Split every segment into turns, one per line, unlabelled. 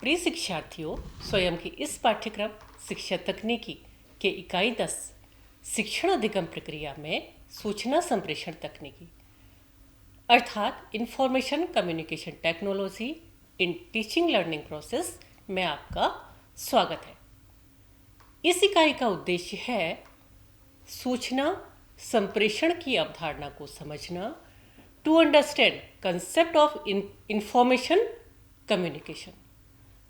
प्रिय शिक्षार्थियों, स्वयं की इस पाठ्यक्रम शिक्षा तकनीकी के इकाई 10 शिक्षण अधिगम प्रक्रिया में सूचना संप्रेषण तकनीकी अर्थात information communication technology in teaching learning process में आपका स्वागत है। इस इकाई का उद्देश्य है सूचना संप्रेषण की अवधारणा को समझना, to understand concept of information communication.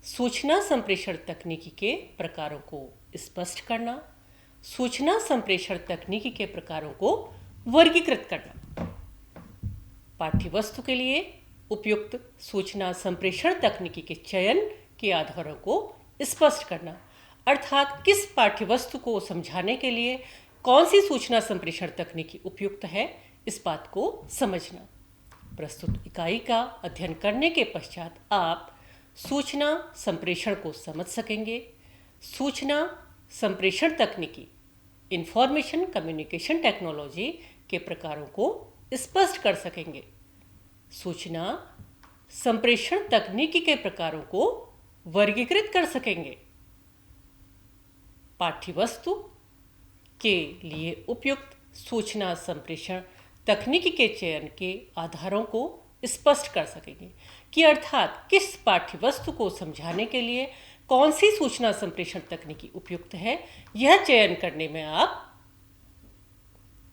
सूचना संप्रेषण तकनीकी के प्रकारों को स्पष्ट करना, सूचना संप्रेषण तकनीकी के प्रकारों को वर्गीकृत करना, पाठ्य वस्तु के लिए उपयुक्त सूचना संप्रेषण तकनीकी के चयन के आधारों को स्पष्ट करना, अर्थात किस पाठ्य वस्तु को समझाने के लिए कौन सी सूचना संप्रेषण तकनीकी उपयुक्त है, इस बात को समझना। प्रस्तुत इकाई का अध्ययन करने के पश्चात आप सूचना संप्रेषण को समझ सकेंगे, सूचना संप्रेषण तकनीकी इंफॉर्मेशन कम्युनिकेशन टेक्नोलॉजी के प्रकारों को स्पष्ट कर सकेंगे, सूचना संप्रेषण तकनीकी के प्रकारों को वर्गीकृत कर सकेंगे, पाठ्य वस्तु के लिए उपयुक्त सूचना संप्रेषण तकनीकी के चयन के आधारों को स्पष्ट कर सकेंगे कि अर्थात किस पाठ्य वस्तु को समझाने के लिए कौन सी सूचना संप्रेषण तकनीकी उपयुक्त है, यह चयन करने में आप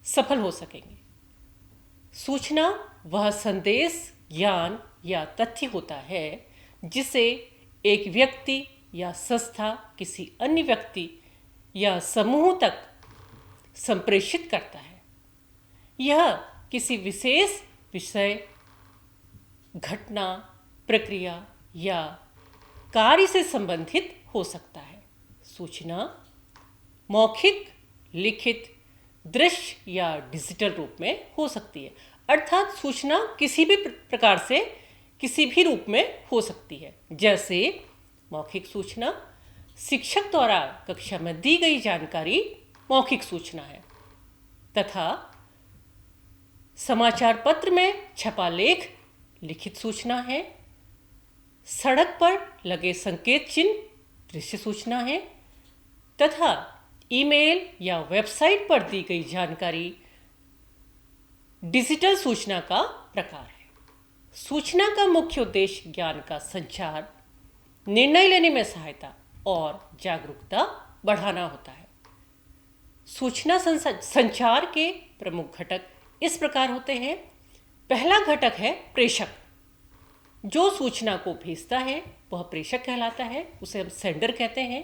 सफल हो सकेंगे। सूचना वह संदेश, ज्ञान या तथ्य होता है जिसे एक व्यक्ति या संस्था किसी अन्य व्यक्ति या समूह तक संप्रेषित करता है। यह किसी विशेष विषय, घटना, प्रक्रिया या कार्य से संबंधित हो सकता है। सूचना मौखिक, लिखित, दृश्य या डिजिटल रूप में हो सकती है, अर्थात सूचना किसी भी प्रकार से किसी भी रूप में हो सकती है। जैसे मौखिक सूचना, शिक्षक द्वारा कक्षा में दी गई जानकारी मौखिक सूचना है, तथा समाचार पत्र में छपा लेख लिखित सूचना है, सड़क पर लगे संकेत चिन्ह दृश्य सूचना है, तथा ईमेल या वेबसाइट पर दी गई जानकारी डिजिटल सूचना का प्रकार है। सूचना का मुख्य उद्देश्य ज्ञान का संचार, निर्णय लेने में सहायता और जागरूकता बढ़ाना होता है। सूचना संचार के प्रमुख घटक इस प्रकार होते हैं। पहला घटक है प्रेषक। जो सूचना को भेजता है वह प्रेषक कहलाता है, उसे हम सेंडर कहते हैं।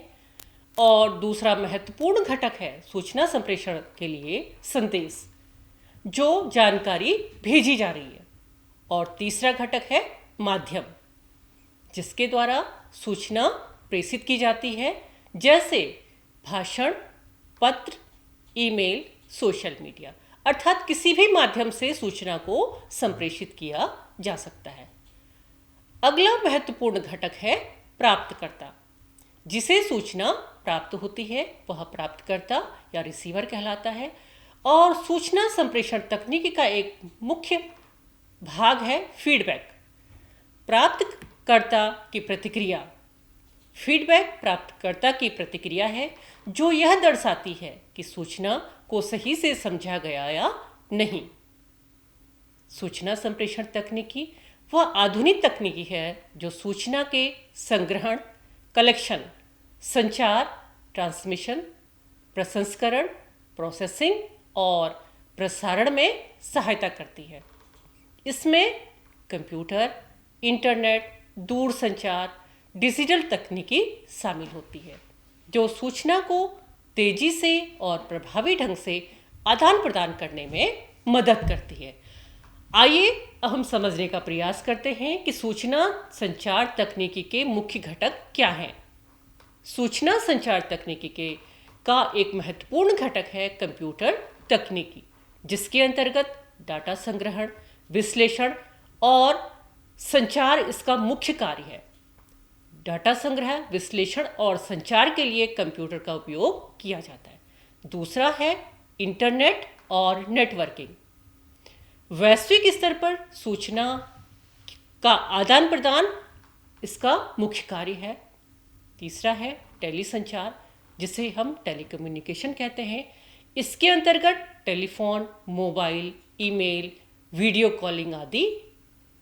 और दूसरा महत्वपूर्ण घटक है सूचना संप्रेषण के लिए संदेश, जो जानकारी भेजी जा रही है। और तीसरा घटक है माध्यम, जिसके द्वारा सूचना प्रेषित की जाती है, जैसे भाषण, पत्र, ईमेल, सोशल मीडिया, अर्थात किसी भी माध्यम से सूचना को संप्रेषित किया जा सकता है। अगला महत्वपूर्ण घटक है प्राप्तकर्ता। जिसे सूचना प्राप्त होती है वह प्राप्तकर्ता या रिसीवर कहलाता है। और सूचना संप्रेषण तकनीकी का एक मुख्य भाग है फीडबैक, प्राप्तकर्ता की प्रतिक्रिया। फीडबैक प्राप्तकर्ता की प्रतिक्रिया है जो यह दर्शाती है कि सूचना को सही से समझा गया या नहीं। सूचना संप्रेषण तकनीकी वह आधुनिक तकनीकी है जो सूचना के संग्रहण, कलेक्शन, संचार, ट्रांसमिशन, प्रसंस्करण, प्रोसेसिंग और प्रसारण में सहायता करती है। इसमें कंप्यूटर, इंटरनेट, दूरसंचार, डिजिटल तकनीकी शामिल होती है, जो सूचना को तेजी से और प्रभावी ढंग से आदान प्रदान करने में मदद करती है। आइए हम समझने का प्रयास करते हैं कि सूचना संचार तकनीकी के मुख्य घटक क्या हैं। सूचना संचार तकनीकी का एक महत्वपूर्ण घटक है कंप्यूटर तकनीकी, जिसके अंतर्गत डाटा संग्रहण, विश्लेषण और संचार इसका मुख्य कार्य है। डाटा संग्रह, विश्लेषण और संचार के लिए कंप्यूटर का उपयोग किया जाता है। दूसरा है इंटरनेट और नेटवर्किंग। वैश्विक स्तर पर सूचना का आदान प्रदान इसका मुख्य कार्य है। तीसरा है टेली संचार, जिसे हम टेलीकम्युनिकेशन कहते हैं। इसके अंतर्गत telephone, mobile, email, video calling आदि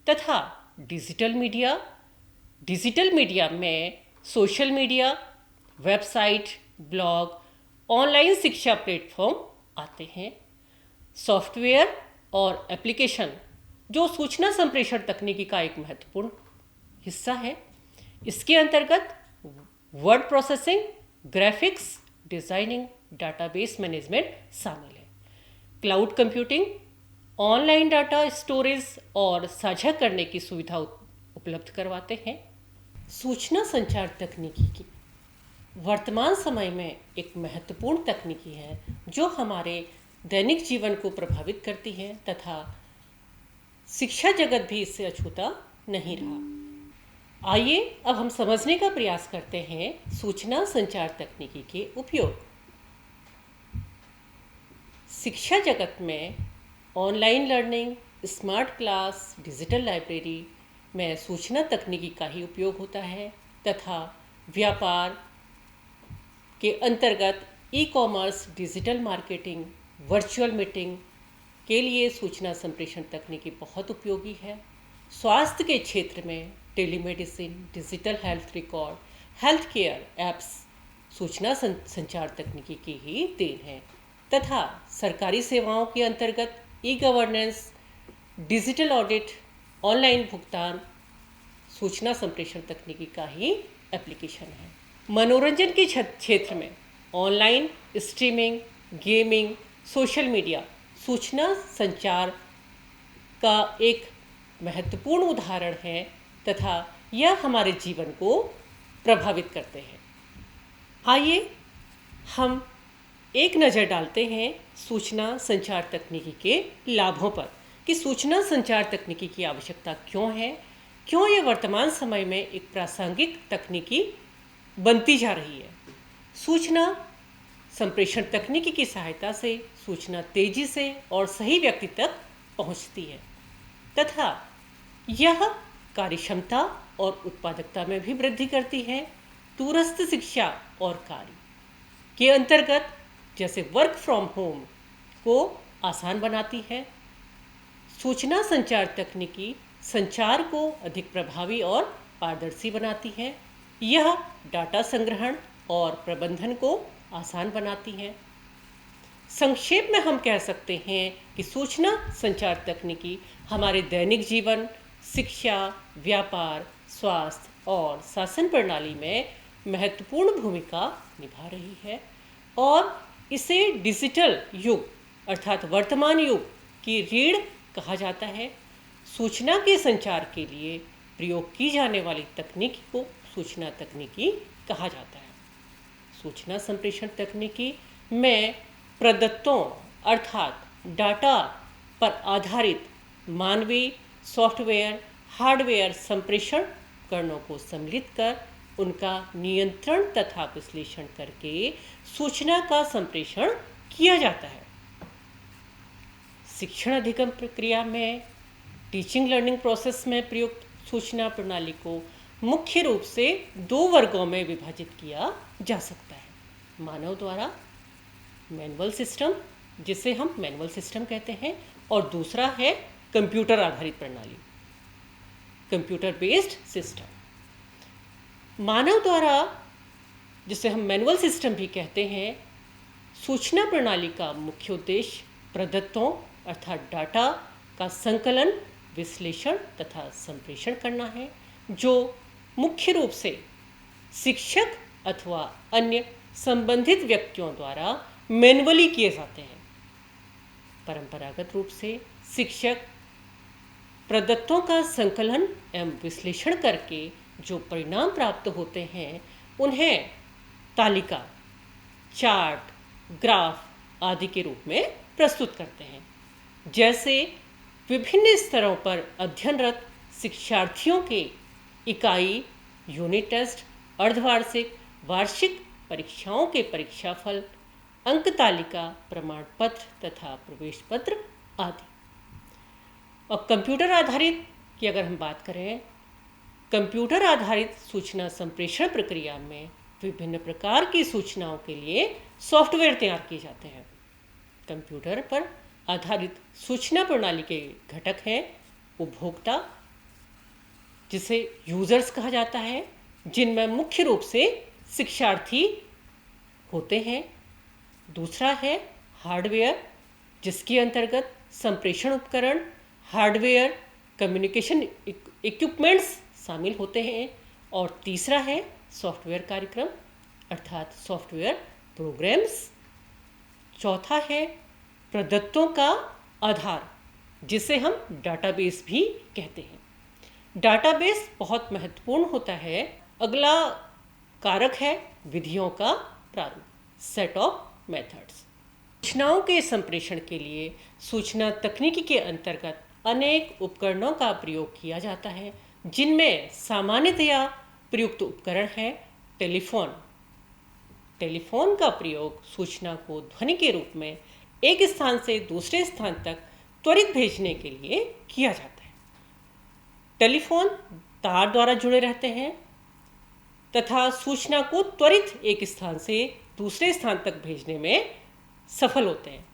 तथा डिजिटल मीडिया। डिजिटल मीडिया में social media, website, blog, online शिक्षा प्लेटफॉर्म आते हैं। सॉफ्टवेयर और एप्लीकेशन जो सूचना संप्रेषण तकनीकी का एक महत्वपूर्ण हिस्सा है। इसके अंतर्गत word processing, graphics designing, database management शामिल है। Cloud computing online data storage और साझा करने की सुविधा उपलब्ध करवाते हैं। सूचना संचार तकनीकी की वर्तमान समय में एक महत्वपूर्ण तकनीकी है जो हमारे दैनिक जीवन को प्रभावित करती है तथा शिक्षा जगत भी इससे अछूता नहीं रहा। आइए अब हम समझने का प्रयास करते हैं सूचना संचार तकनीकी के उपयोग। शिक्षा जगत में online learning, smart class, digital library में सूचना तकनीकी का ही उपयोग होता है तथा व्यापार के अंतर्गत e commerce, digital marketing, virtual meeting के लिए सूचना संप्रेषण तकनीकी बहुत उपयोगी है। स्वास्थ्य के क्षेत्र में telemedicine, digital health record, health care apps सूचना संचार तकनीकी की ही देन है तथा सरकारी सेवाओं के अंतर्गत e governance, digital audit, online भुगतान सूचना संप्रेषण तकनीकी का ही एप्लीकेशन है। मनोरंजन के क्षेत्र में online streaming, gaming, social media सूचना संचार का एक महत्वपूर्ण उदाहरण है तथा यह हमारे जीवन को प्रभावित करते हैं। आइए हम एक नज़र डालते हैं सूचना संचार तकनीकी के लाभों पर कि सूचना संचार तकनीकी की आवश्यकता क्यों है, क्यों ये वर्तमान समय में एक प्रासंगिक तकनीकी बनती जा रही है। सूचना संप्रेषण तकनीकी की सहायता से सूचना तेजी से और सही व्यक्ति तक पहुंचती है तथा यह कार्यक्षमता और उत्पादकता में भी वृद्धि करती है। दूरस्थ शिक्षा और कार्य के अंतर्गत जैसे वर्क फ्रॉम होम को आसान बनाती है। सूचना संचार तकनीकी संचार को अधिक प्रभावी और पारदर्शी बनाती है। यह डाटा संग्रहण और प्रबंधन को आसान बनाती है। संक्षेप में हम कह सकते हैं कि सूचना संचार तकनीकी हमारे दैनिक जीवन, शिक्षा, व्यापार, स्वास्थ्य और शासन प्रणाली में महत्वपूर्ण भूमिका निभा रही है और इसे डिजिटल युग अर्थात वर्तमान युग की रीढ़ कहा जाता है। सूचना के संचार के लिए प्रयोग की जाने वाली तकनीकी को सूचना तकनीकी कहा जाता है। सूचना संप्रेषण तकनीकी में प्रदत्तों अर्थात डाटा पर आधारित मानवीय सॉफ्टवेयर, हार्डवेयर संप्रेषण उपकरणों को सम्मिलित कर उनका नियंत्रण तथा विश्लेषण करके सूचना का संप्रेषण किया जाता है। शिक्षण अधिगम प्रक्रिया में टीचिंग लर्निंग प्रोसेस में प्रयुक्त सूचना प्रणाली को मुख्य रूप से दो वर्गों में विभाजित किया जा सकता है। मानव द्वारा मैनुअल सिस्टम, जिसे हम मैनुअल सिस्टम कहते हैं, और दूसरा है कंप्यूटर आधारित प्रणाली, कंप्यूटर बेस्ड सिस्टम। मानव द्वारा, जिसे हम मैनुअल सिस्टम भी कहते हैं, सूचना प्रणाली का मुख्य उद्देश्य प्रदत्तों अर्थात डाटा का संकलन, विश्लेषण तथा संप्रेषण करना है, जो मुख्य रूप से शिक्षक अथवा अन्य संबंधित व्यक्तियों द्वारा मैनुअली किए जाते हैं। परंपरागत रूप से शिक्षक प्रदत्तों का संकलन एवं विश्लेषण करके जो परिणाम प्राप्त होते हैं उन्हें तालिका, चार्ट, ग्राफ आदि के रूप में प्रस्तुत करते हैं। जैसे विभिन्न स्तरों पर अध्ययनरत शिक्षार्थियों के इकाई, यूनिट टेस्ट, अर्धवार्षिक, वार्षिक परीक्षाओं के परीक्षाफल, अंक तालिका, प्रमाण पत्र तथा प्रवेश पत्र आदि। और कंप्यूटर आधारित की अगर हम बात करें कंप्यूटर आधारित सूचना संप्रेषण प्रक्रिया में विभिन्न प्रकार की सूचनाओं के लिए सॉफ्टवेयर तैयार किए जाते हैं। कंप्यूटर पर आधारित सूचना प्रणाली के घटक हैं उपभोक्ता, जिसे यूजर्स कहा जाता है, जिनमें मुख्य रूप से शिक्षार्थी होते हैं। दूसरा है हार्डवेयर, जिसके अंतर्गत संप्रेषण उपकरण, हार्डवेयर, कम्युनिकेशन इक्विपमेंट्स शामिल होते हैं। और तीसरा है सॉफ्टवेयर कार्यक्रम अर्थात सॉफ्टवेयर प्रोग्राम्स। चौथा है प्रदत्तों का आधार, जिसे हम डाटाबेस भी कहते हैं। डाटाबेस बहुत महत्वपूर्ण होता है। अगला कारक है विधियों का प्रारूप, सेट ऑफ मेथड्स। सूचनाओं के संप्रेषण के लिए सूचना तकनीकी के अंतर्गत अनेक उपकरणों का प्रयोग किया जाता है, जिनमें सामान्यतया प्रयुक्त उपकरण है टेलीफोन। टेलीफोन का प्रयोग सूचना को ध्वनि के रूप में एक स्थान से दूसरे स्थान तक त्वरित भेजने के लिए किया जाता है। टेलीफोन तार द्वारा जुड़े रहते हैं तथा सूचना को त्वरित एक स्थान से दूसरे स्थान तक भेजने में सफल होते हैं।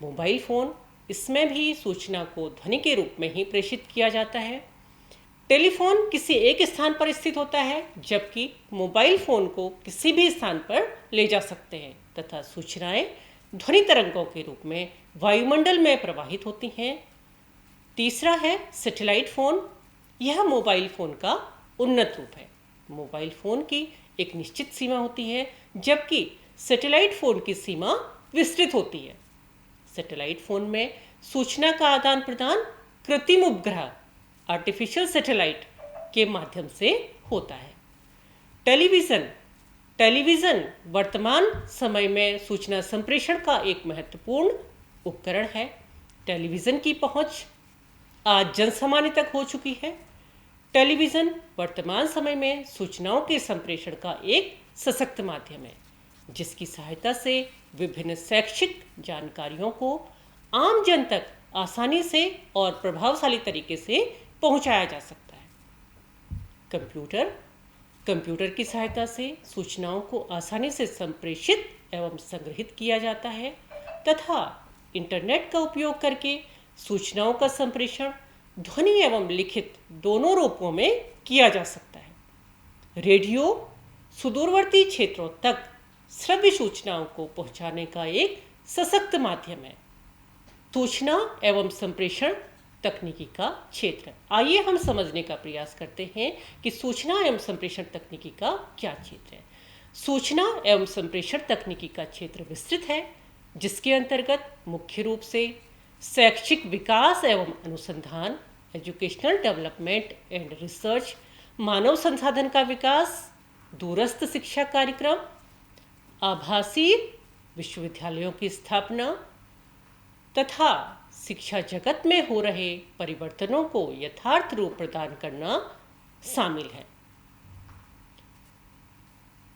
मोबाइल फ़ोन, इसमें भी सूचना को ध्वनि के रूप में ही प्रेषित किया जाता है। टेलीफोन किसी एक स्थान पर स्थित होता है, जबकि मोबाइल फ़ोन को किसी भी स्थान पर ले जा सकते हैं तथा सूचनाएं ध्वनि तरंगों के रूप में वायुमंडल में प्रवाहित होती हैं। तीसरा है सैटेलाइट फ़ोन। यह मोबाइल फ़ोन का उन्नत रूप है। मोबाइल फ़ोन की एक निश्चित सीमा होती है, जबकि सैटेलाइट फ़ोन की सीमा विस्तृत होती है। सैटेलाइट फ़ोन में सूचना का आदान प्रदान कृत्रिम उपग्रह आर्टिफिशियल सैटेलाइट के माध्यम से होता है। टेलीविज़न वर्तमान समय में सूचना संप्रेषण का एक महत्वपूर्ण उपकरण है। टेलीविज़न की पहुंच आज जनसामान्य तक हो चुकी है। टेलीविज़न वर्तमान समय में सूचनाओं के संप्रेषण का एक सशक्त माध्यम है, जिसकी सहायता से विभिन्न शैक्षिक जानकारियों को आम जन तक आसानी से और प्रभावशाली तरीके से पहुंचाया जा सकता है। कंप्यूटर की सहायता से सूचनाओं को आसानी से संप्रेषित एवं संग्रहित किया जाता है तथा इंटरनेट का उपयोग करके सूचनाओं का संप्रेषण ध्वनि एवं लिखित दोनों रूपों में किया जा सकता है। रेडियो सुदूरवर्ती क्षेत्रों तक श्रव्य सूचनाओं को पहुंचाने का एक सशक्त माध्यम है। सूचना एवं संप्रेषण तकनीकी का क्षेत्र। आइए हम समझने का प्रयास करते हैं कि सूचना एवं संप्रेषण तकनीकी का क्या क्षेत्र है। सूचना एवं संप्रेषण तकनीकी का क्षेत्र विस्तृत है, जिसके अंतर्गत मुख्य रूप से शैक्षिक विकास एवं अनुसंधान, एजुकेशनल डेवलपमेंट एंड रिसर्च, मानव संसाधन का विकास, दूरस्थ शिक्षा कार्यक्रम, आभासी विश्वविद्यालयों की स्थापना तथा शिक्षा जगत में हो रहे परिवर्तनों को यथार्थ रूप प्रदान करना शामिल है।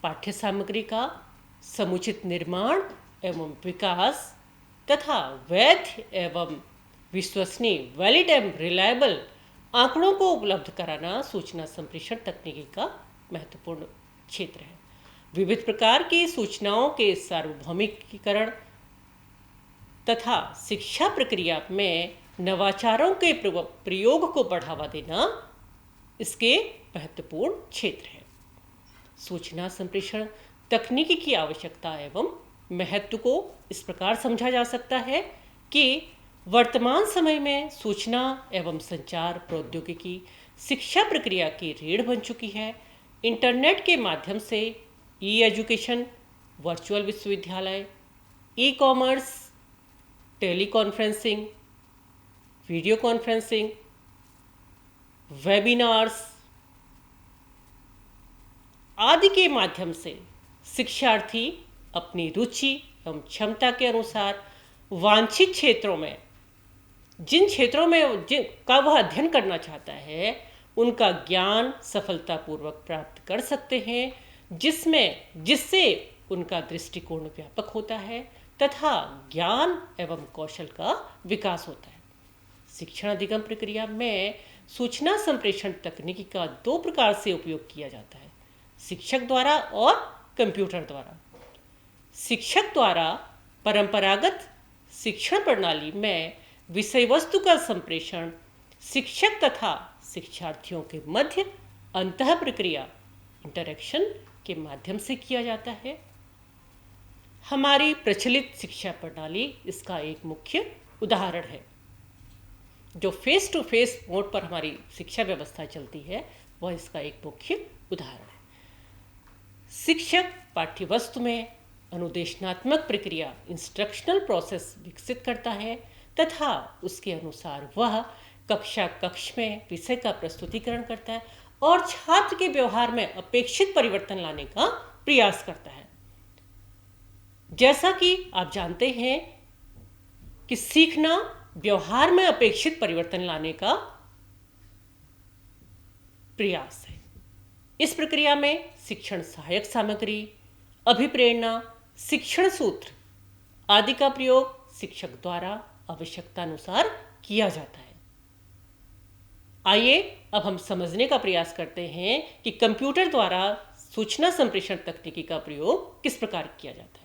पाठ्य सामग्री का समुचित निर्माण एवं विकास तथा वैध एवं विश्वसनीय, वैलिड एवं रिलायबल आंकड़ों को उपलब्ध कराना सूचना संप्रेषण तकनीकी का महत्वपूर्ण क्षेत्र है। विविध प्रकार की सूचनाओं के सार्वभौमिकीकरण तथा शिक्षा प्रक्रिया में नवाचारों के प्रयोग को बढ़ावा देना इसके महत्वपूर्ण क्षेत्र है। सूचना संप्रेषण तकनीकी की आवश्यकता एवं महत्व को इस प्रकार समझा जा सकता है कि वर्तमान समय में सूचना एवं संचार प्रौद्योगिकी शिक्षा प्रक्रिया की रीढ़ बन चुकी है। इंटरनेट के माध्यम से ई एजुकेशन, वर्चुअल विश्वविद्यालय, e commerce, tele conferencing, video conferencing, webinars आदि के माध्यम से शिक्षार्थी अपनी रुचि एवं क्षमता के अनुसार वांछित क्षेत्रों में, जिन क्षेत्रों में का वह अध्ययन करना चाहता है, उनका ज्ञान सफलतापूर्वक प्राप्त कर सकते हैं, जिससे उनका दृष्टिकोण व्यापक होता है तथा ज्ञान एवं कौशल का विकास होता है। शिक्षण अधिगम प्रक्रिया में सूचना संप्रेषण तकनीकी का दो प्रकार से उपयोग किया जाता है, शिक्षक द्वारा और कंप्यूटर द्वारा। शिक्षक द्वारा परंपरागत शिक्षण प्रणाली में विषय वस्तु का संप्रेषण शिक्षक तथा शिक्षार्थियों के मध्य अंतः प्रक्रिया इंटरेक्शन के माध्यम से किया जाता है। हमारी प्रचलित शिक्षा प्रणाली इसका एक मुख्य उदाहरण है। जो फेस टू फेस मोड पर हमारी शिक्षा व्यवस्था चलती है वह इसका एक मुख्य उदाहरण है। शिक्षक पाठ्यवस्तु में अनुदेशनात्मक प्रक्रिया इंस्ट्रक्शनल प्रोसेस विकसित करता है तथा उसके अनुसार वह कक्ष में विषय का प्रस्तुतिकरण करता है और छात्र के व्यवहार में अपेक्षित परिवर्तन लाने का प्रयास करता है। जैसा कि आप जानते हैं कि सीखना व्यवहार में अपेक्षित परिवर्तन लाने का प्रयास है। इस प्रक्रिया में शिक्षण सहायक सामग्री, अभिप्रेरणा, शिक्षण सूत्र आदि का प्रयोग शिक्षक द्वारा आवश्यकता अनुसार किया जाता है। आइए अब हम समझने का प्रयास करते हैं कि कंप्यूटर द्वारा सूचना संप्रेषण तकनीकी का प्रयोग किस प्रकार किया जाता है।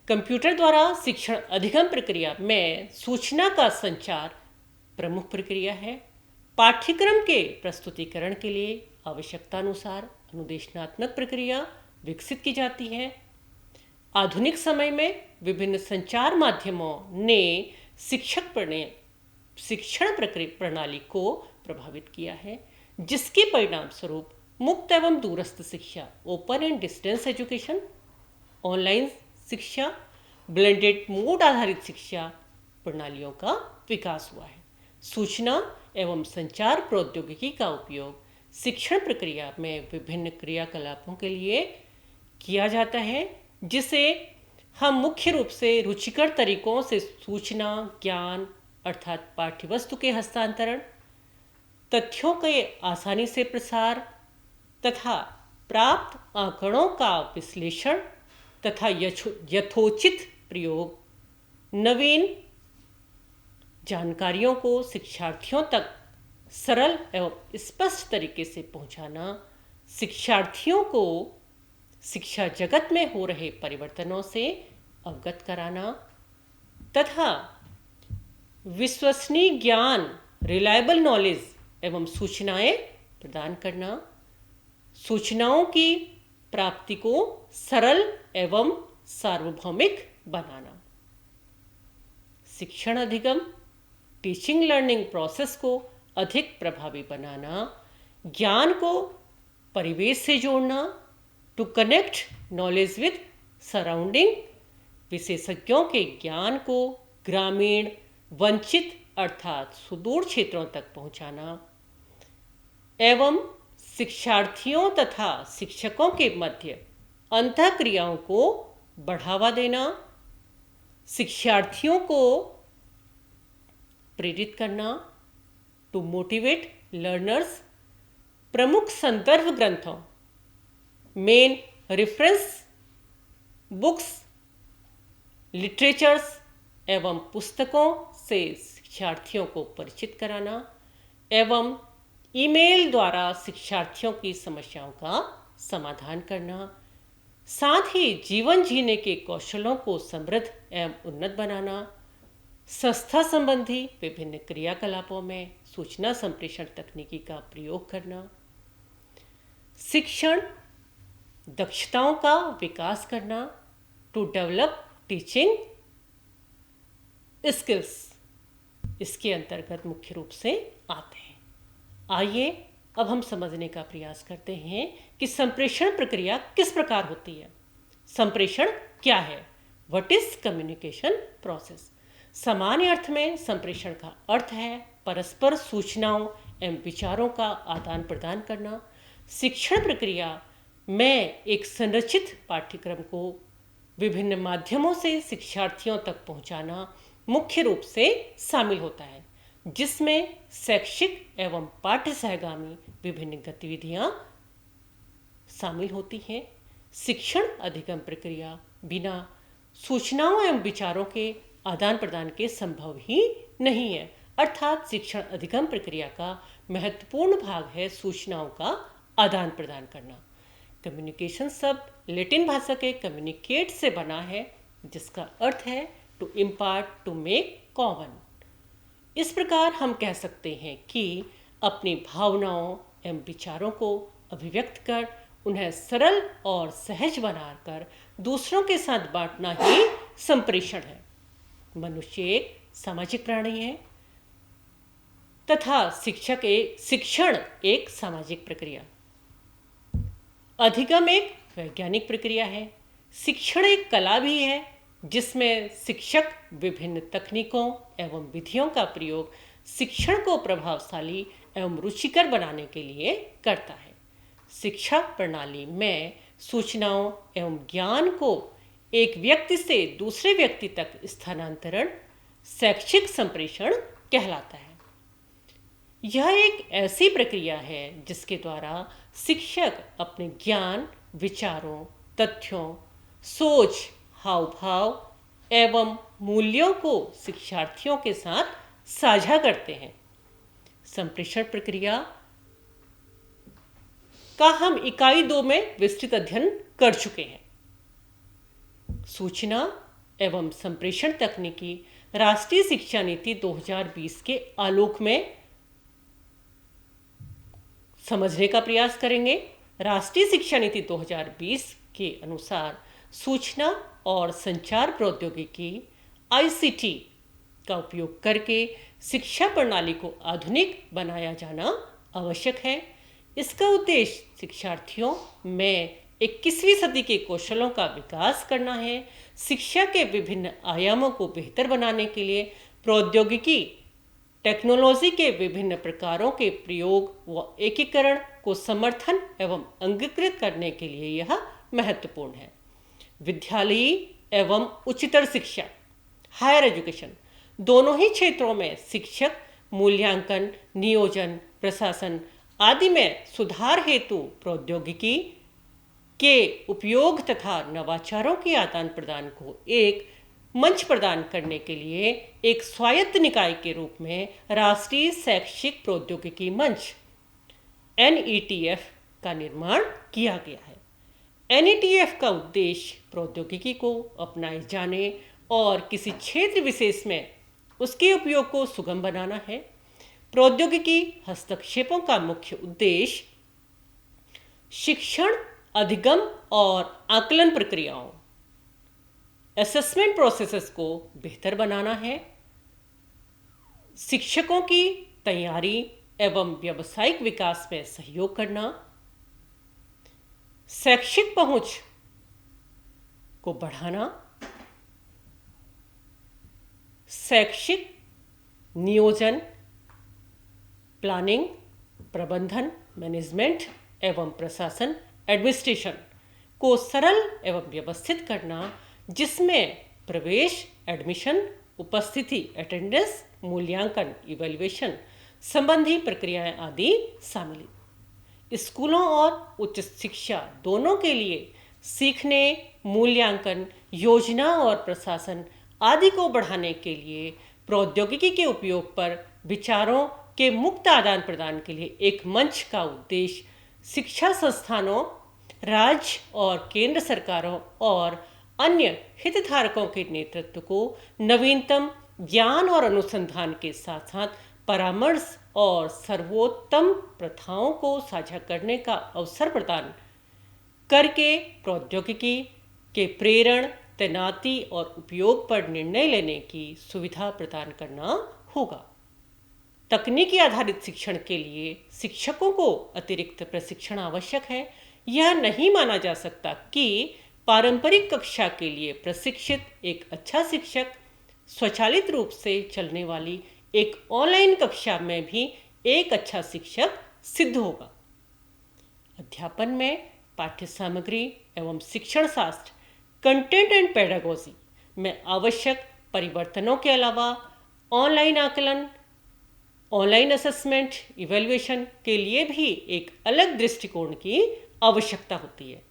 कंप्यूटर द्वारा शिक्षण अधिगम प्रक्रिया में सूचना का संचार प्रमुख प्रक्रिया है। पाठ्यक्रम के प्रस्तुतिकरण के लिए आवश्यकतानुसार अनुदेशनात्मक प्रक्रिया विकसित की जाती है। आधुनिक समय में विभिन्न संचार माध्यमों ने शिक्षण प्रणाली को प्रभावित किया है, जिसके परिणाम स्वरूप मुक्त एवं दूरस्थ शिक्षा, open and distance education, online शिक्षा, ब्लेंडेड मोड आधारित शिक्षा प्रणालियों का विकास हुआ है। सूचना एवं संचार प्रौद्योगिकी का उपयोग शिक्षण प्रक्रिया में विभिन्न क्रियाकलापों के लिए किया जाता है, जिसे हम मुख्य रूप से रुचिकर तरीकों से सूचना ज्ञान अर्थात पाठ्यवस्तु के हस्तांतरण, तथ्यों के आसानी से प्रसार तथा प्राप्त आंकड़ों का विश्लेषण तथा यथोचित प्रयोग, नवीन जानकारियों को शिक्षार्थियों तक सरल एवं स्पष्ट तरीके से पहुंचाना, शिक्षार्थियों को शिक्षा जगत में हो रहे परिवर्तनों से अवगत कराना तथा विश्वसनीय ज्ञान, रिलायबल नॉलेज एवं सूचनाएं प्रदान करना, सूचनाओं की प्राप्ति को सरल एवं सार्वभौमिक बनाना। शिक्षण अधिगम टीचिंग लर्निंग प्रोसेस को अधिक प्रभावी बनाना, ज्ञान को परिवेश से जोड़ना, to connect knowledge with surrounding, विशेषज्ञों के ज्ञान को ग्रामीण वंचित अर्थात सुदूर क्षेत्रों तक पहुंचाना एवं शिक्षार्थियों तथा शिक्षकों के मध्य अंतःक्रियाओं को बढ़ावा देना, शिक्षार्थियों को प्रेरित करना, टू मोटिवेट लर्नर्स, प्रमुख संदर्भ ग्रंथों मेन रेफरेंस बुक्स, लिटरेचर्स एवं पुस्तकों से शिक्षार्थियों को परिचित कराना एवं ईमेल द्वारा शिक्षार्थियों की समस्याओं का समाधान करना, साथ ही जीवन जीने के कौशलों को समृद्ध एवं उन्नत बनाना, संस्था संबंधी विभिन्न क्रियाकलापों में सूचना संप्रेषण तकनीकी का प्रयोग करना, शिक्षण दक्षताओं का विकास करना, टू डेवलप टीचिंग स्किल्स इसके अंतर्गत मुख्य रूप से आते हैं। आइए अब हम समझने का प्रयास करते हैं कि संप्रेषण प्रक्रिया किस प्रकार होती है। संप्रेषण क्या है? What is communication process? सामान्य अर्थ में संप्रेषण का अर्थ है परस्पर सूचनाओं एवं विचारों का आदान प्रदान करना। शिक्षण प्रक्रिया में एक संरचित पाठ्यक्रम को विभिन्न माध्यमों से शिक्षार्थियों तक पहुंचाना मुख्य रूप से शामिल होता है, जिसमें शैक्षिक एवं पाठ्य सहगामी विभिन्न गतिविधियां शामिल होती हैं। शिक्षण अधिगम प्रक्रिया बिना सूचनाओं एवं विचारों के आदान प्रदान के संभव ही नहीं है। अर्थात शिक्षण अधिगम प्रक्रिया का महत्वपूर्ण भाग है सूचनाओं का आदान प्रदान करना। कम्युनिकेशन शब्द लैटिन भाषा के कम्युनिकेट से बना है, जिसका अर्थ है to impart, to make common. इस प्रकार हम कह सकते हैं कि अपनी भावनाओं एवं विचारों को अभिव्यक्त कर उन्हें सरल और सहज बनाकर दूसरों के साथ बांटना ही संप्रेषण है। मनुष्य एक सामाजिक प्राणी है तथा शिक्षण एक सामाजिक प्रक्रिया। अधिगम एक वैज्ञानिक प्रक्रिया है। शिक्षण एक कला भी है, जिसमें शिक्षक विभिन्न तकनीकों एवं विधियों का प्रयोग शिक्षण को प्रभावशाली एवं रुचिकर बनाने के लिए करता है। शिक्षा प्रणाली में सूचनाओं एवं ज्ञान को एक व्यक्ति से दूसरे व्यक्ति तक स्थानांतरण शैक्षिक संप्रेषण कहलाता है। यह एक ऐसी प्रक्रिया है जिसके द्वारा शिक्षक अपने ज्ञान, विचारों, तथ्यों, सोच, हाव भाव एवं मूल्यों को शिक्षार्थियों के साथ साझा करते हैं। संप्रेषण प्रक्रिया का हम इकाई 2 में विस्तृत अध्ययन कर चुके हैं। सूचना एवं संप्रेषण तकनीकी राष्ट्रीय शिक्षा नीति 2020 के आलोक में समझने का प्रयास करेंगे। राष्ट्रीय शिक्षा नीति 2020 के अनुसार सूचना और संचार प्रौद्योगिकी ICT का उपयोग करके शिक्षा प्रणाली को आधुनिक बनाया जाना आवश्यक है। इसका उद्देश्य शिक्षार्थियों में 21वीं सदी के कौशलों का विकास करना है। शिक्षा के विभिन्न आयामों को बेहतर बनाने के लिए प्रौद्योगिकी टेक्नोलॉजी के विभिन्न प्रकारों के प्रयोग व एकीकरण को समर्थन एवं अंगीकृत करने के लिए यह महत्वपूर्ण है। विद्यालयी एवं उच्चतर शिक्षा हायर एजुकेशन दोनों ही क्षेत्रों में शिक्षक मूल्यांकन, नियोजन, प्रशासन आदि में सुधार हेतु प्रौद्योगिकी के उपयोग तथा नवाचारों के आदान प्रदान को एक मंच प्रदान करने के लिए एक स्वायत्त निकाय के रूप में राष्ट्रीय शैक्षिक प्रौद्योगिकी मंच NETF का निर्माण किया गया है। NETF का उद्देश्य प्रौद्योगिकी को अपनाए जाने और किसी क्षेत्र विशेष में उसके उपयोग को सुगम बनाना है। प्रौद्योगिकी हस्तक्षेपों का मुख्य उद्देश्य शिक्षण अधिगम और आकलन प्रक्रियाओं असेसमेंट प्रोसेसेस को बेहतर बनाना है। शिक्षकों की तैयारी एवं व्यावसायिक विकास में सहयोग करना, शैक्षिक पहुंच को बढ़ाना, शैक्षिक नियोजन, प्लानिंग, प्रबंधन, मैनेजमेंट एवं प्रशासन एडमिनिस्ट्रेशन को सरल एवं व्यवस्थित करना, जिसमें प्रवेश, एडमिशन, उपस्थिति, अटेंडेंस, मूल्यांकन, इवैल्यूएशन संबंधी प्रक्रियाएं आदि शामिल हैं। स्कूलों और उच्च शिक्षा दोनों के लिए सीखने, मूल्यांकन, योजना और प्रशासन आदि को बढ़ाने के लिए प्रौद्योगिकी के उपयोग पर विचारों के मुक्त आदान प्रदान के लिए एक मंच का उद्देश्य शिक्षा संस्थानों, राज्य और केंद्र सरकारों और अन्य हितधारकों के नेतृत्व को नवीनतम ज्ञान और अनुसंधान के साथ साथ परामर्श और सर्वोत्तम प्रथाओं को साझा करने का अवसर प्रदान करके प्रौद्योगिकी के प्रेरण, तैनाती और उपयोग पर निर्णय लेने की सुविधा प्रदान करना होगा। तकनीकी आधारित शिक्षण के लिए शिक्षकों को अतिरिक्त प्रशिक्षण आवश्यक है। यह नहीं माना जा सकता कि पारंपरिक कक्षा के लिए प्रशिक्षित एक अच्छा शिक्षक स्वचालित रूप से चलने वाली एक ऑनलाइन कक्षा में भी एक अच्छा शिक्षक सिद्ध होगा। अध्यापन में पाठ्य सामग्री एवं शिक्षण शास्त्र, कंटेंट एंड पेडागोजी में आवश्यक परिवर्तनों के अलावा ऑनलाइन आकलन, ऑनलाइन असेसमेंट, इवैल्यूएशन के लिए भी एक अलग दृष्टिकोण की आवश्यकता होती है।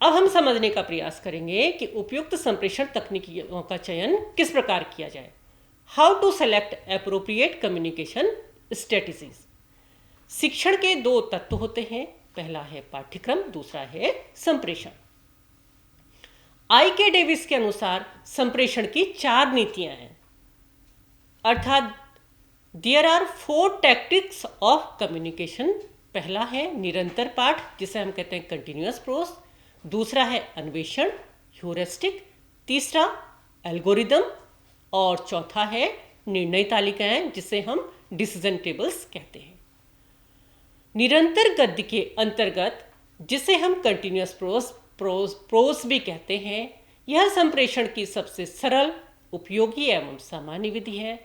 अब हम समझने का प्रयास करेंगे कि उपयुक्त संप्रेषण तकनीकों का चयन किस प्रकार किया जाए। How to select appropriate communication strategies. शिक्षण के दो तत्व होते हैं, पहला है पाठ्यक्रम, दूसरा है संप्रेषण। आई.के. डेविस के अनुसार संप्रेषण की 4 नीतियां हैं, अर्थात there are 4 tactics of communication. पहला है निरंतर पाठ, जिसे हम कहते हैं कंटिन्यूअस प्रोस, दूसरा है अन्वेषण ह्यूरिस्टिक, तीसरा एल्गोरिदम और चौथा है निर्णय तालिकाएं, जिसे हम डिसीजन टेबल्स कहते हैं। निरंतर गद्य के अंतर्गत, जिसे हम कंटिन्यूअस प्रोस भी कहते हैं, यह संप्रेषण की सबसे सरल, उपयोगी एवं सामान्य विधि है।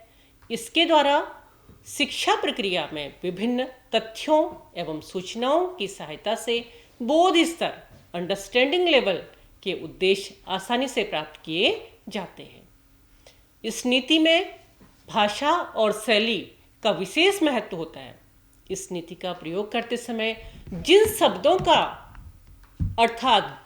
इसके द्वारा शिक्षा प्रक्रिया में विभिन्न तथ्यों एवं सूचनाओं की सहायता से बोध स्तर, अंडरस्टैंडिंग लेवल के उद्देश्य आसानी से प्राप्त किए जाते हैं। इस नीति में भाषा और शैली का विशेष महत्व होता है। इस नीति का प्रयोग करते समय जिन शब्दों का, अर्थात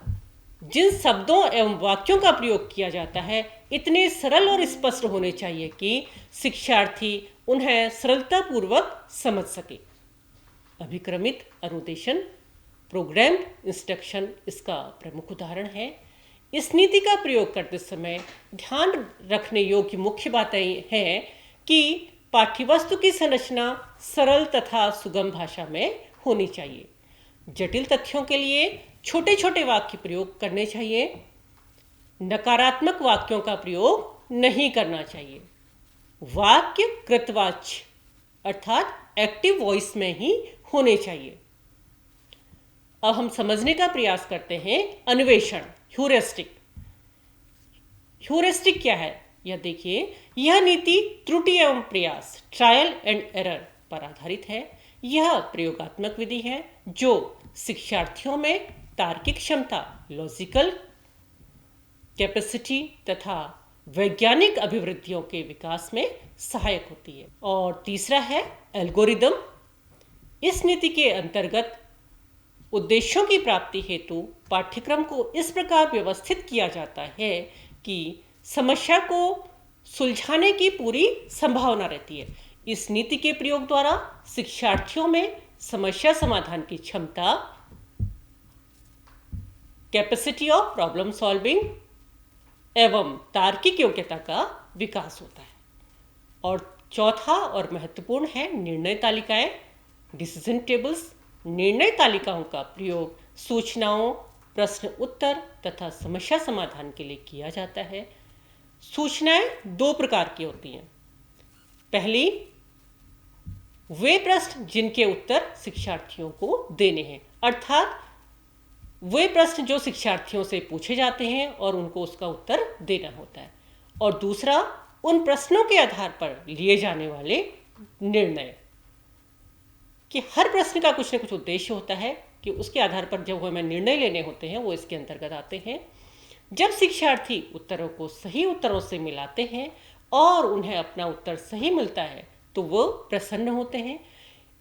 जिन शब्दों एवं वाक्यों का प्रयोग किया जाता है, इतने सरल और स्पष्ट होने चाहिए कि शिक्षार्थी उन्हें सरलतापूर्वक समझ सके। अभिक्रमित अनुदेशन, प्रोग्राम्ड इंस्ट्रक्शन इसका प्रमुख उदाहरण है। इस नीति का प्रयोग करते समय ध्यान रखने योग्य मुख्य बातें हैं कि पाठ्यवस्तु की संरचना सरल तथा सुगम भाषा में होनी चाहिए। जटिल तथ्यों के लिए छोटे छोटे वाक्य प्रयोग करने चाहिए। नकारात्मक वाक्यों का प्रयोग नहीं करना चाहिए। वाक्य कृतवाच्य अर्थात एक्टिव वॉइस में ही होने चाहिए। अब हम समझने का प्रयास करते हैं अन्वेषण ह्यूरिस्टिक। ह्यूरिस्टिक क्या है यह देखिए। यह नीति त्रुटि एवं प्रयास, ट्रायल एंड एरर पर आधारित है। यह प्रयोगात्मक विधि है जो शिक्षार्थियों में तार्किक क्षमता, लॉजिकल कैपेसिटी तथा वैज्ञानिक अभिवृद्धियों के विकास में सहायक होती है। और तीसरा है एल्गोरिदम। इस नीति के अंतर्गत उद्देश्यों की प्राप्ति हेतु पाठ्यक्रम को इस प्रकार व्यवस्थित किया जाता है कि समस्या को सुलझाने की पूरी संभावना रहती है। इस नीति के प्रयोग द्वारा शिक्षार्थियों में समस्या समाधान की क्षमता, कैपेसिटी ऑफ प्रॉब्लम सॉल्विंग एवं तार्किक योग्यता का विकास होता है। और चौथा और महत्वपूर्ण है निर्णय तालिकाएं, डिसीजन टेबल्स। निर्णय तालिकाओं का प्रयोग सूचनाओं, प्रश्न उत्तर तथा समस्या समाधान के लिए किया जाता है। सूचनाएं 2 प्रकार की होती हैं। पहली, वे प्रश्न जिनके उत्तर शिक्षार्थियों को देने हैं, अर्थात वे प्रश्न जो शिक्षार्थियों से पूछे जाते हैं और उनको उसका उत्तर देना होता है। और दूसरा, उन प्रश्नों के आधार पर लिए जाने वाले निर्णय, कि हर प्रश्न का कुछ न कुछ उद्देश्य होता है कि उसके आधार पर जब हमें निर्णय लेने होते हैं वो इसके अंतर्गत आते हैं। जब शिक्षार्थी उत्तरों को सही उत्तरों से मिलाते हैं और उन्हें अपना उत्तर सही मिलता है तो वो प्रसन्न होते हैं।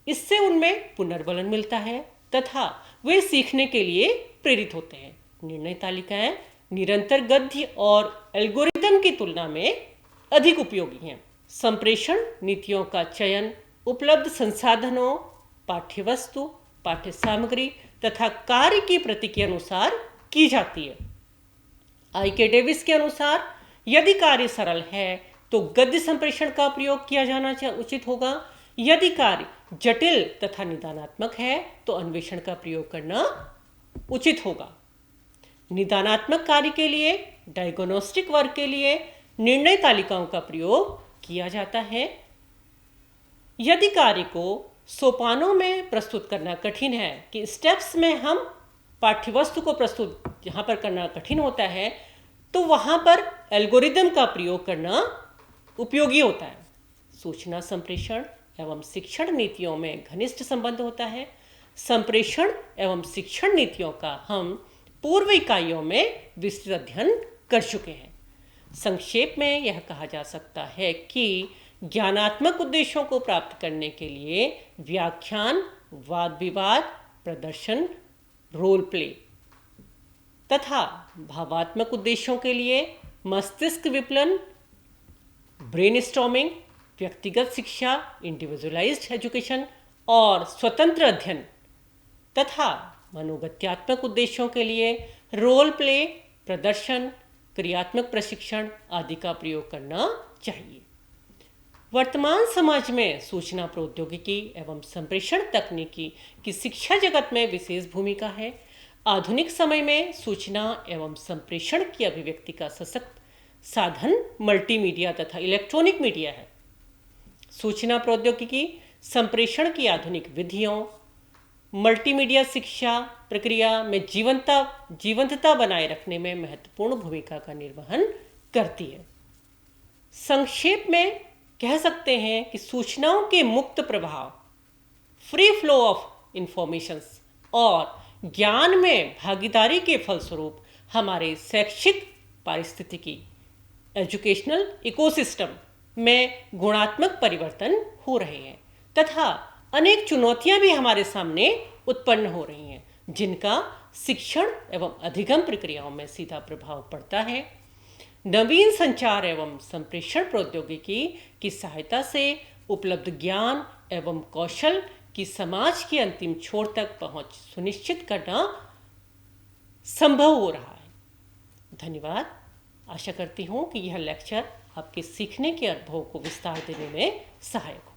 इससे उनमें पुनर्बलन मिलता है तथा वे सीखने के लिए प्रेरित होते हैं। निर्णय तालिकाएं निरंतर गद्य और एल्गोरिदम की तुलना में अधिक उपयोगी हैं। संप्रेषण नीतियों का चयन उपलब्ध संसाधनों, पाठ्यवस्तु, पाठ्य सामग्री तथा कार्य की प्रति के अनुसार की जाती है। आई.के. डेविस के अनुसार यदि कार्य सरल है तो गद्य संप्रेषण का प्रयोग किया जाना उचित होगा। यदि कार्य जटिल तथा निदानात्मक है तो अन्वेषण का प्रयोग करना उचित होगा। निदानात्मक कार्य के लिए, डायग्नोस्टिक वर्क के लिए निर्णय तालिकाओं का प्रयोग किया जाता है। यदि कार्य को सोपानों में प्रस्तुत करना कठिन है, कि स्टेप्स में हम पाठ्यवस्तु को प्रस्तुत जहाँ पर करना कठिन होता है, तो वहाँ पर एल्गोरिदम का प्रयोग करना उपयोगी होता है। सूचना संप्रेषण एवं शिक्षण नीतियों में घनिष्ठ संबंध होता है। संप्रेषण एवं शिक्षण नीतियों का हम पूर्व इकाइयों में विस्तृत अध्ययन कर चुके हैं। संक्षेप में यह कहा जा सकता है कि ज्ञानात्मक उद्देश्यों को प्राप्त करने के लिए व्याख्यान, वाद विवाद, प्रदर्शन, रोल प्ले तथा भावात्मक उद्देश्यों के लिए मस्तिष्क विप्लन, ब्रेनस्टॉर्मिंग, व्यक्तिगत शिक्षा, इंडिविजुअलाइज्ड एजुकेशन और स्वतंत्र अध्ययन तथा मनोगत्यात्मक उद्देश्यों के लिए रोल प्ले, प्रदर्शन, क्रियात्मक प्रशिक्षण आदि का प्रयोग करना चाहिए। वर्तमान समाज में सूचना प्रौद्योगिकी एवं संप्रेषण तकनीकी की शिक्षा जगत में विशेष भूमिका है। आधुनिक समय में सूचना एवं संप्रेषण की अभिव्यक्ति का सशक्त साधन मल्टीमीडिया तथा इलेक्ट्रॉनिक मीडिया है। सूचना प्रौद्योगिकी संप्रेषण की आधुनिक विधियों, मल्टीमीडिया शिक्षा प्रक्रिया में जीवंतता बनाए रखने में महत्वपूर्ण भूमिका का निर्वहन करती है। संक्षेप में कह सकते हैं कि सूचनाओं के मुक्त प्रवाह, फ्री फ्लो ऑफ इंफॉर्मेशंस और ज्ञान में भागीदारी के फलस्वरूप हमारे शैक्षिक पारिस्थितिकी एजुकेशनल इकोसिस्टम में गुणात्मक परिवर्तन हो रहे हैं तथा अनेक चुनौतियां भी हमारे सामने उत्पन्न हो रही हैं, जिनका शिक्षण एवं अधिगम प्रक्रियाओं में सीधा प्रभाव पड़ता है। नवीन संचार एवं संप्रेषण प्रौद्योगिकी की सहायता से उपलब्ध ज्ञान एवं कौशल की समाज की अंतिम छोर तक पहुंच सुनिश्चित करना संभव हो रहा है। धन्यवाद। आशा करती हूँ कि यह लेक्चर आपके सीखने के अनुभव को विस्तार देने में सहायक हो।